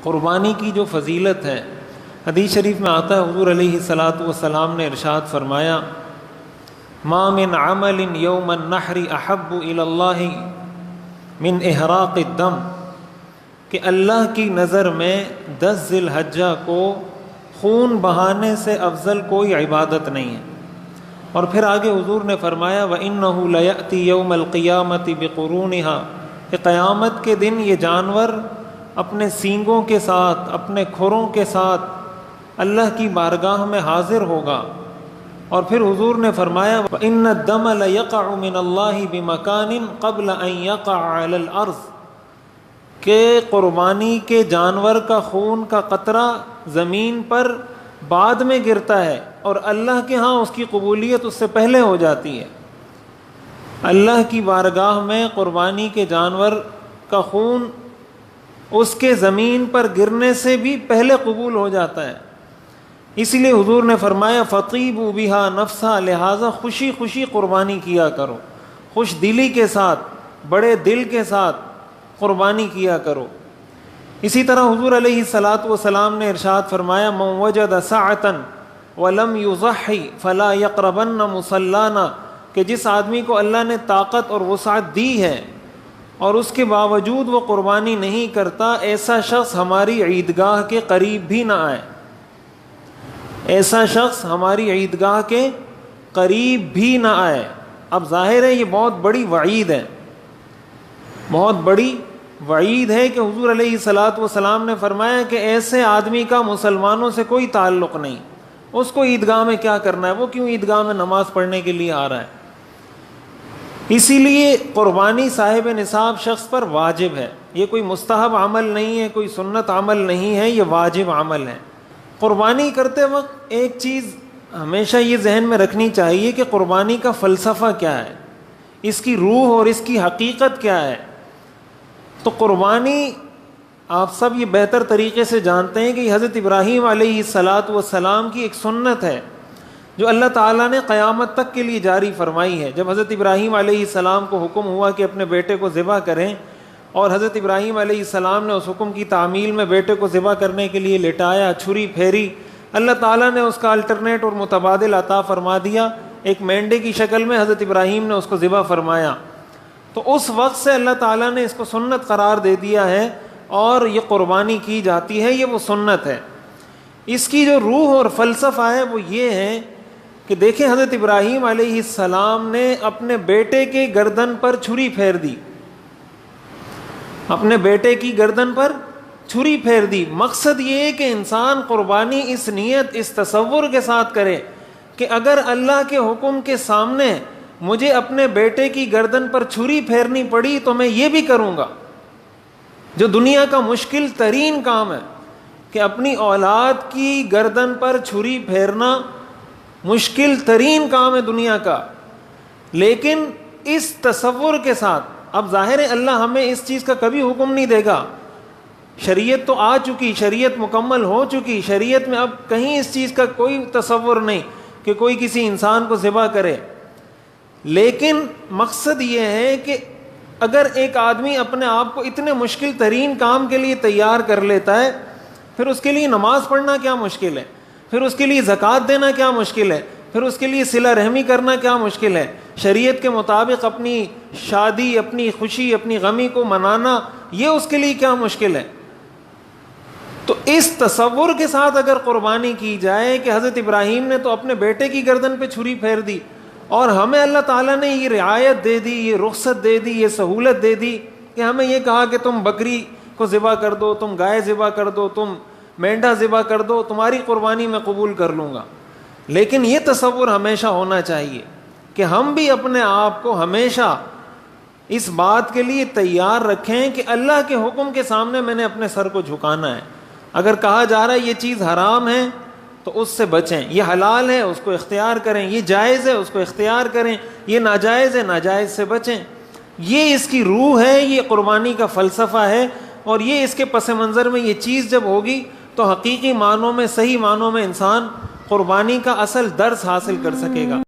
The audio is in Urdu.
قربانی کی جو فضیلت ہے، حدیث شریف میں آتا ہے حضور علیہ الصلاۃ والسلام نے ارشاد فرمایا، ما من عمل یوم النحر احب الی اللہ من احراق الدم، کہ اللہ کی نظر میں 10 ذی الحجہ کو خون بہانے سے افضل کوئی عبادت نہیں ہے۔ اور پھر آگے حضور نے فرمایا وَإِنَّهُ لَيَأْتِي يَوْمَ الْقِيَامَةِ بِقُرُونِهَا، کہ قیامت کے دن یہ جانور اپنے سینگوں کے ساتھ، اپنے کھروں کے ساتھ اللہ کی بارگاہ میں حاضر ہوگا۔ اور پھر حضور نے فرمایا وَإِنَّ الدَّمَ لَيَقَعُ مِنَ اللَّهِ بِمَكَانٍ قَبْلَ أَن يَقَعَ عَلَى الْأَرْضِ، کہ قربانی کے جانور کا خون کا قطرہ زمین پر بعد میں گرتا ہے اور اللہ کے ہاں اس کی قبولیت اس سے پہلے ہو جاتی ہے۔ اللہ کی بارگاہ میں قربانی کے جانور کا خون اس کے زمین پر گرنے سے بھی پہلے قبول ہو جاتا ہے۔ اسی لیے حضور نے فرمایا فطیبوا بہا نفسا، لہٰذا خوشی خوشی قربانی کیا کرو، خوش دلی کے ساتھ، بڑے دل کے ساتھ قربانی کیا کرو۔ اسی طرح حضور علیہ الصلاۃ والسلام نے ارشاد فرمایا من وجد سعة ولم يضحي فلا يقربن مصلانا، کہ جس آدمی کو اللہ نے طاقت اور وسعت دی ہے اور اس کے باوجود وہ قربانی نہیں کرتا، ایسا شخص ہماری عیدگاہ کے قریب بھی نہ آئے، ایسا شخص ہماری عیدگاہ کے قریب بھی نہ آئے۔ اب ظاہر ہے یہ بہت بڑی وعید ہے، بہت بڑی وعید ہے کہ حضور علیہ الصلاۃ والسلام نے فرمایا کہ ایسے آدمی کا مسلمانوں سے کوئی تعلق نہیں، اس کو عیدگاہ میں کیا کرنا ہے، وہ کیوں عیدگاہ میں نماز پڑھنے کے لیے آ رہا ہے۔ اسی لیے قربانی صاحب نصاب شخص پر واجب ہے، یہ کوئی مستحب عمل نہیں ہے، کوئی سنت عمل نہیں ہے، یہ واجب عمل ہے۔ قربانی کرتے وقت ایک چیز ہمیشہ یہ ذہن میں رکھنی چاہیے کہ قربانی کا فلسفہ کیا ہے، اس کی روح اور اس کی حقیقت کیا ہے۔ تو قربانی آپ سب یہ بہتر طریقے سے جانتے ہیں کہ حضرت ابراہیم علیہ الصلاۃ والسلام کی ایک سنت ہے جو اللہ تعالیٰ نے قیامت تک کے لیے جاری فرمائی ہے۔ جب حضرت ابراہیم علیہ السلام کو حکم ہوا کہ اپنے بیٹے کو ذبح کریں، اور حضرت ابراہیم علیہ السلام نے اس حکم کی تعمیل میں بیٹے کو ذبح کرنے کے لیے لٹایا، چھری پھیری، اللہ تعالیٰ نے اس کا الٹرنیٹ اور متبادل عطا فرما دیا، ایک مینڈے کی شکل میں حضرت ابراہیم نے اس کو ذبح فرمایا۔ تو اس وقت سے اللہ تعالیٰ نے اس کو سنت قرار دے دیا ہے اور یہ قربانی کی جاتی ہے، یہ وہ سنت ہے۔ اس کی جو روح اور فلسفہ ہے وہ یہ ہے کہ دیکھیں حضرت ابراہیم علیہ السلام نے اپنے بیٹے کے گردن پر چھری پھیر دی، اپنے بیٹے کی گردن پر چھری پھیر دی۔ مقصد یہ ہے کہ انسان قربانی اس نیت، اس تصور کے ساتھ کرے کہ اگر اللہ کے حکم کے سامنے مجھے اپنے بیٹے کی گردن پر چھری پھیرنی پڑی تو میں یہ بھی کروں گا۔ جو دنیا کا مشکل ترین کام ہے کہ اپنی اولاد کی گردن پر چھری پھیرنا مشکل ترین کام ہے دنیا کا، لیکن اس تصور کے ساتھ، اب ظاہر ہے اللہ ہمیں اس چیز کا کبھی حکم نہیں دے گا، شریعت تو آ چکی، شریعت مکمل ہو چکی، شریعت میں اب کہیں اس چیز کا کوئی تصور نہیں کہ کوئی کسی انسان کو ذبح کرے، لیکن مقصد یہ ہے کہ اگر ایک آدمی اپنے آپ کو اتنے مشکل ترین کام کے لیے تیار کر لیتا ہے، پھر اس کے لیے نماز پڑھنا کیا مشکل ہے، پھر اس کے لیے زکوٰۃ دینا کیا مشکل ہے، پھر اس کے لیے صلہ رحمی کرنا کیا مشکل ہے، شریعت کے مطابق اپنی شادی، اپنی خوشی، اپنی غمی کو منانا، یہ اس کے لیے کیا مشکل ہے۔ تو اس تصور کے ساتھ اگر قربانی کی جائے کہ حضرت ابراہیم نے تو اپنے بیٹے کی گردن پہ چھری پھیر دی، اور ہمیں اللہ تعالیٰ نے یہ رعایت دے دی، یہ رخصت دے دی، یہ سہولت دے دی کہ ہمیں یہ کہا کہ تم بکری کو ذبح کر دو، تم گائے ذبح کر دو، تم مینڈا ذبح کر دو، تمہاری قربانی میں قبول کر لوں گا۔ لیکن یہ تصور ہمیشہ ہونا چاہیے کہ ہم بھی اپنے آپ کو ہمیشہ اس بات کے لیے تیار رکھیں کہ اللہ کے حکم کے سامنے میں نے اپنے سر کو جھکانا ہے۔ اگر کہا جا رہا ہے یہ چیز حرام ہے تو اس سے بچیں، یہ حلال ہے اس کو اختیار کریں، یہ جائز ہے اس کو اختیار کریں، یہ ناجائز ہے ناجائز سے بچیں۔ یہ اس کی روح ہے، یہ قربانی کا فلسفہ ہے، اور یہ اس کے پس منظر میں یہ چیز جب ہوگی تو حقیقی معنوں میں، صحیح معنوں میں انسان قربانی کا اصل درس حاصل کر سکے گا۔